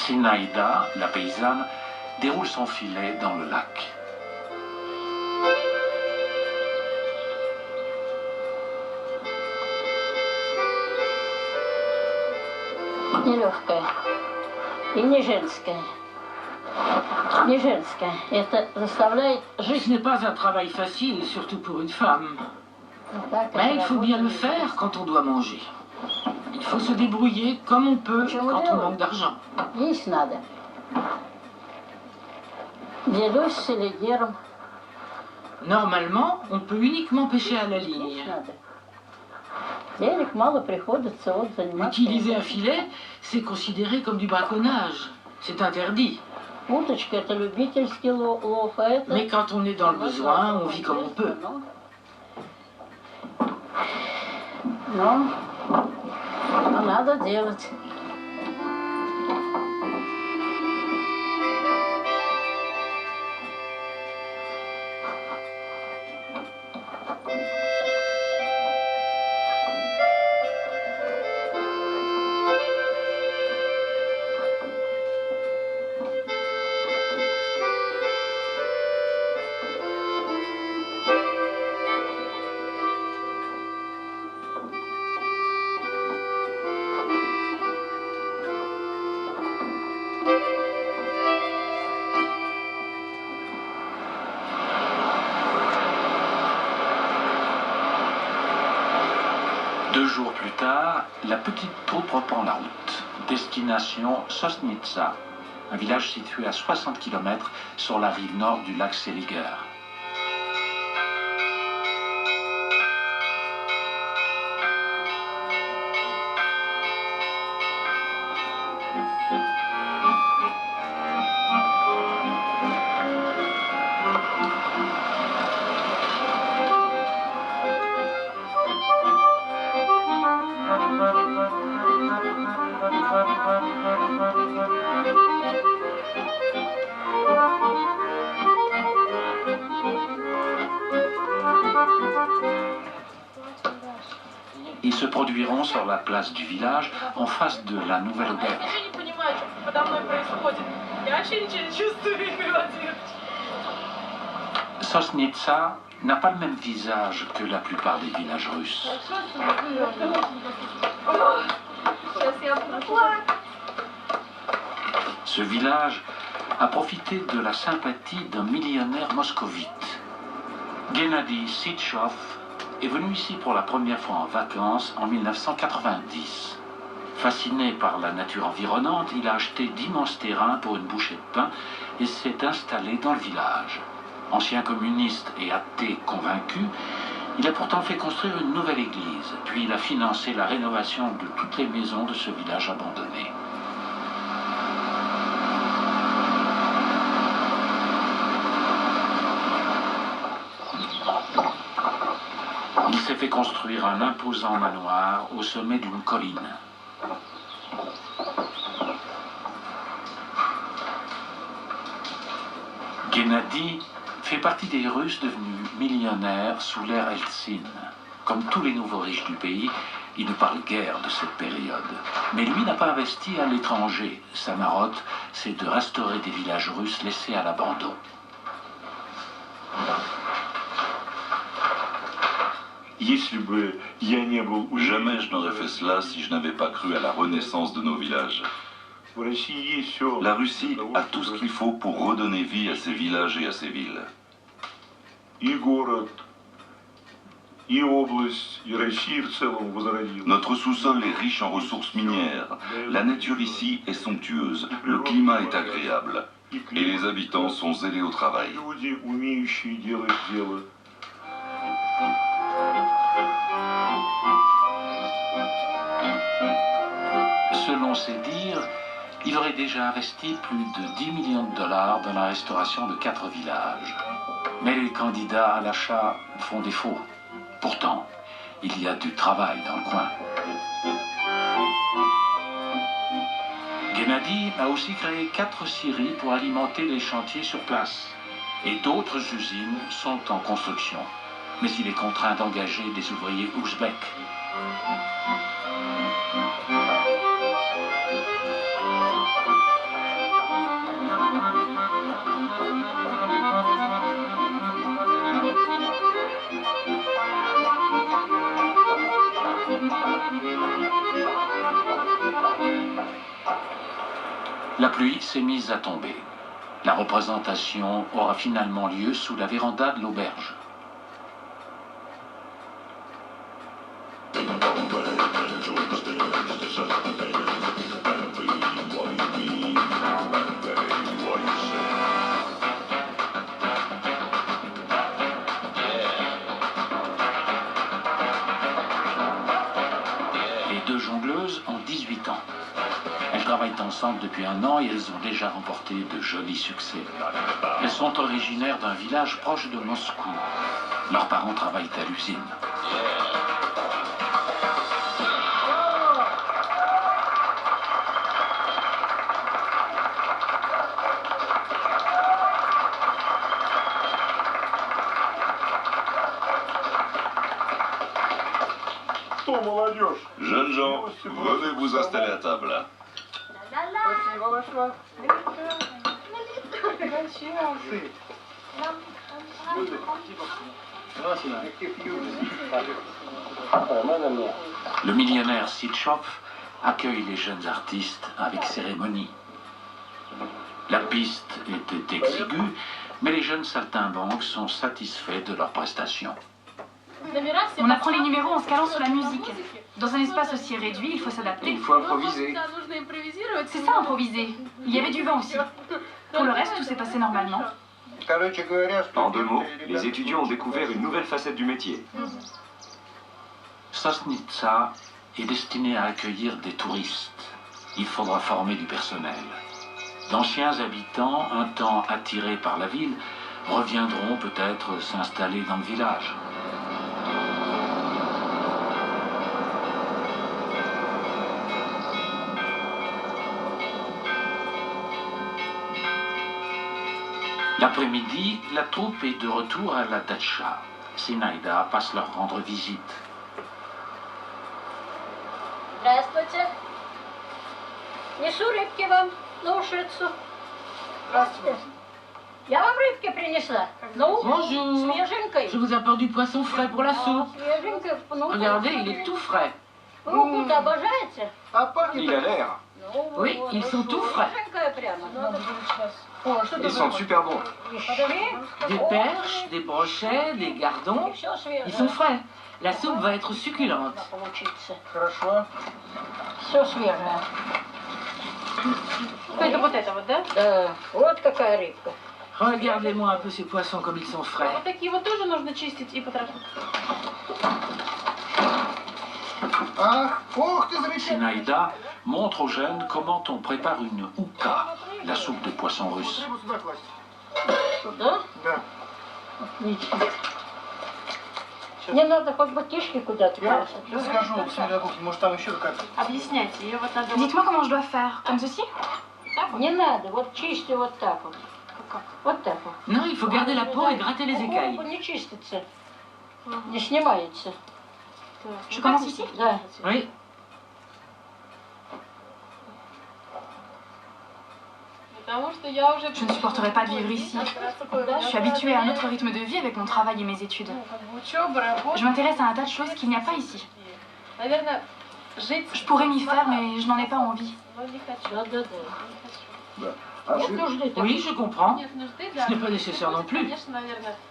Sinaïda, la paysanne, déroule son filet dans le lac. Нелегкая и не женская. Не женская. Это заставляет жить. Ce n'est pas un travail facile, surtout pour une femme. Mais il faut bien le faire quand on doit manger. Il faut se débrouiller comme on peut quand on manque d'argent. Есть надо. Делюсь с лидером. Normalement, on peut uniquement pêcher à la ligne. Денег мало приходится, вот заниматься. Utiliser un filet, c'est considéré comme du braconnage. C'est interdit. Удочка это любительский лов, а это... Mais quand on est dans le besoin, on vit comme on peut. Но надо делать. Deux jours plus tard, la petite troupe reprend la route. Destination Sosnitsa, un village situé à 60 km sur la rive nord du lac Seliger. Ils se produiront sur la place du village, en face de la nouvelle auberge. Sosnitsa n'a pas le même visage que la plupart des villages russes. Ce village a profité de la sympathie d'un millionnaire moscovite. Gennady Sitchov est venu ici pour la première fois en vacances en 1990. Fasciné par la nature environnante, il a acheté d'immenses terrains pour une bouchée de pain et s'est installé dans le village. Ancien communiste et athée convaincu, il a pourtant fait construire une nouvelle église, puis il a financé la rénovation de toutes les maisons de ce village abandonné. Il s'est fait construire un imposant manoir au sommet d'une colline. Gennady fait partie des Russes devenus millionnaires sous l'ère Eltsine. Comme tous les nouveaux riches du pays, il ne parle guère de cette période. Mais lui n'a pas investi à l'étranger. Sa marotte, c'est de restaurer des villages russes laissés à l'abandon. Jamais je n'aurais fait cela si je n'avais pas cru à la renaissance de nos villages. La Russie a tout ce qu'il faut pour redonner vie à ses villages et à ses villes. Notre sous-sol est riche en ressources minières. La nature ici est somptueuse, le climat est agréable. Et les habitants sont zélés au travail. Selon ses dires, il aurait déjà investi plus de 10 millions de dollars dans la restauration de 4 villages. Mais les candidats à l'achat font défaut. Pourtant, il y a du travail dans le coin. Gennady a aussi créé 4 scieries pour alimenter les chantiers sur place. Et d'autres usines sont en construction. Mais il est contraint d'engager des ouvriers ouzbeks. La pluie s'est mise à tomber. La représentation aura finalement lieu sous la véranda de l'auberge. Les deux jongleuses ont 18 ans. Elles travaillent ensemble depuis 1 an et elles ont déjà remporté de jolis succès. Elles sont originaires d'un village proche de Moscou. Leurs parents travaillent à l'usine. Jeunes gens, venez vous installer à table. Le millionnaire Sitchov accueille les jeunes artistes avec cérémonie. La piste était exiguë, mais les jeunes saltimbanques sont satisfaits de leurs prestations. On apprend les numéros en se calant sur la musique. Dans un espace aussi réduit, il faut s'adapter. Il faut improviser. C'est ça, improviser. Il y avait du vent aussi. Pour le reste, tout s'est passé normalement. En 2 mots, les étudiants ont découvert une nouvelle facette du métier. Sosnitsa est destiné à accueillir des touristes. Il faudra former du personnel. D'anciens habitants, un temps attirés par la ville, reviendront peut-être s'installer dans le village. L'après-midi, la troupe est de retour à la datcha. Sinaïda passe leur rendre visite. Здравствуйте. Несу рыбки вам на ушицу. Здравствуйте. Я вам рыбки принесла. Ну, Bonjour. свеженькой. Je vous apporte du poisson frais pour la soupe. Свеженькой. Ну, Regardez, il est tout frais. Рыбку-то обожаете? Il a l'air. Ну, Oui, вот, ils sont tout frais. свеженькая прямо. Ils sont super bons. Des perches, des brochets, des gardons. Все свежее. Ils sont frais. La soupe va être succulente. Получится. Все свежее. Это вот это вот, да? Да, вот какая рыбка. Regardez-moi un peu ces poissons comme ils sont frais. Вот такие вот тоже нужно чистить и потрошить. Sinaïda montre aux jeunes comment on prépare une ouka, la soupe de poisson russe. Туда? Да. Отлично. Не надо хоть ботишки куда-то бросать. Я скажу, посмотрю, может там еще какая-то. Объясняйте, ее вот надо... Dites-moi comment je dois faire. Comme ceci? Не надо, вот чисти вот так вот. Вот так вот. Non, il faut garder la peau et gratter les écailles. Не чистится, не снимается. Je commence ici? Да. Oui. Je ne supporterai pas de vivre ici. Je suis habituée à un autre rythme de vie avec mon travail et mes études. Je m'intéresse à un tas de choses qu'il n'y a pas ici. Je pourrais m'y faire, mais je n'en ai pas envie. Да, да, да. Нет нужды так. Oui, je comprends. Ce n'est pas nécessaire non plus.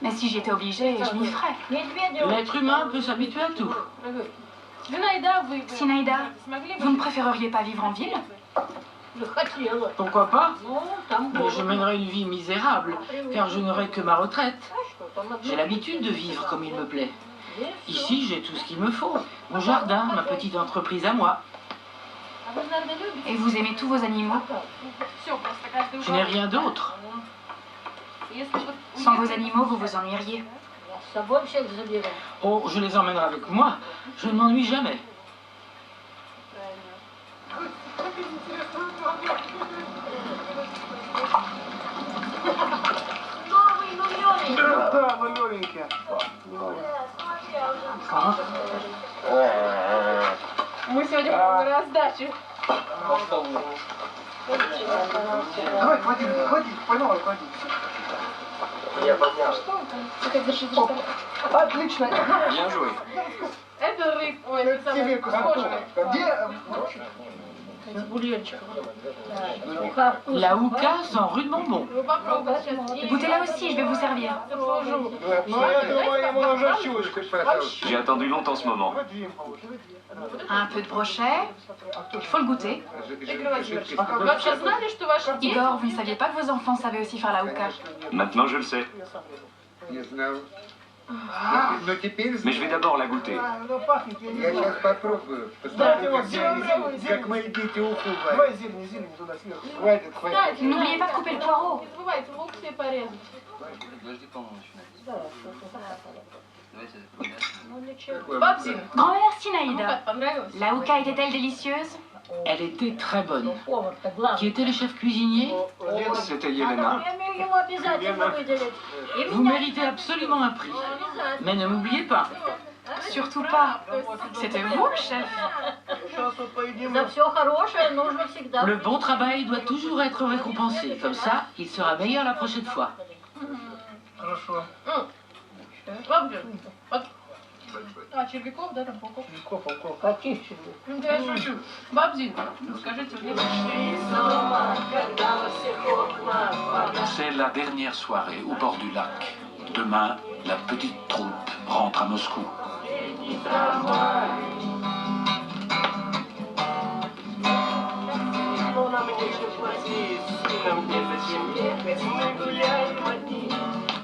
Mais si j'y étais obligée, je m'y ferais. Медведев. L'être humain peut s'habituer à tout. Sinaïda, vous ne préféreriez pas vivre en ville? Хотела. Pourquoi pas? Ну, там Mais je mènerai une vie misérable, car je n'aurai que ma retraite. что там одно. J'ai l'habitude de vivre comme il me plaît. Ici, j'ai tout ce qu'il me faut. Mon jardin, ma petite entreprise à moi. Et vous aimez tous vos animaux? Je n'ai rien d'autre. Sans vos animaux, vous vous ennuieriez. С собой всех заберу. Oh, je les emmènerai avec moi. Je ne m'ennuie jamais. Да, маленькие. Мы сегодня на раздачу. Давай, клади, поймала, клади. Я поднял. Отлично. Bien joué. Это рыб. Ой, Тебе кусок. Где? La houka sent rudement bon. Goûtez-la aussi, je vais vous servir. J'ai attendu longtemps ce moment. Un peu de brochet. Il faut le goûter. Igor, vous ne saviez pas que vos enfants savaient aussi faire la houka? Maintenant, je le sais. Mais je vais d'abord la goûter. N'oubliez pas de couper le poireau. Grand-mère Sinaïda, la houka était-elle délicieuse? Elle était très bonne. Qui était le chef cuisinier? C'était Yelena. Vous méritez absolument un prix. Mais ne m'oubliez pas. Surtout pas. C'était vous, le chef. Le bon travail doit toujours être récompensé. Comme ça, il sera meilleur la prochaine fois. А, червяков, да, там пауков? Пауков. Каких червяков? Я шучу. Бабзин, скажите мне. C'est la dernière soirée au bord du lac. Demain, la petite troupe rentre à Moscou.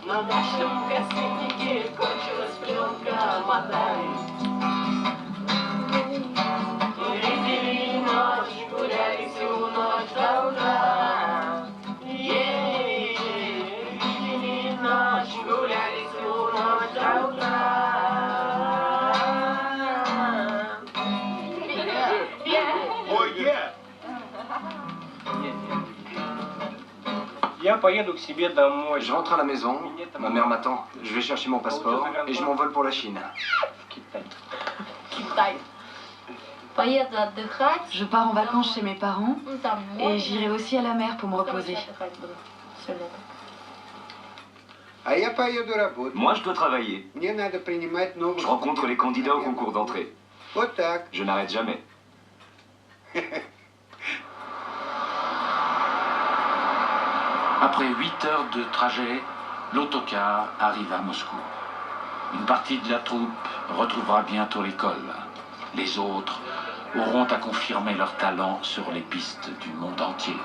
На нашем косметике кончилась пленка мотай. Видели ночь, гуляли всю ночь до утра. Видели ночь, гуляли всю ночь до утра. Я поеду к себе домой. Je rentre à la maison, ma mère m'attend, je vais chercher mon passeport et je m'envole pour la Chine. Je pars en vacances chez mes parents et j'irai aussi à la mer pour me reposer. Moi, je dois travailler. Je rencontre les candidats au concours d'entrée. Je n'arrête jamais. Après 8 heures de trajet, l'autocar arrive à Moscou. Une partie de la troupe retrouvera bientôt l'école. Les autres auront à confirmer leur talent sur les pistes du monde entier.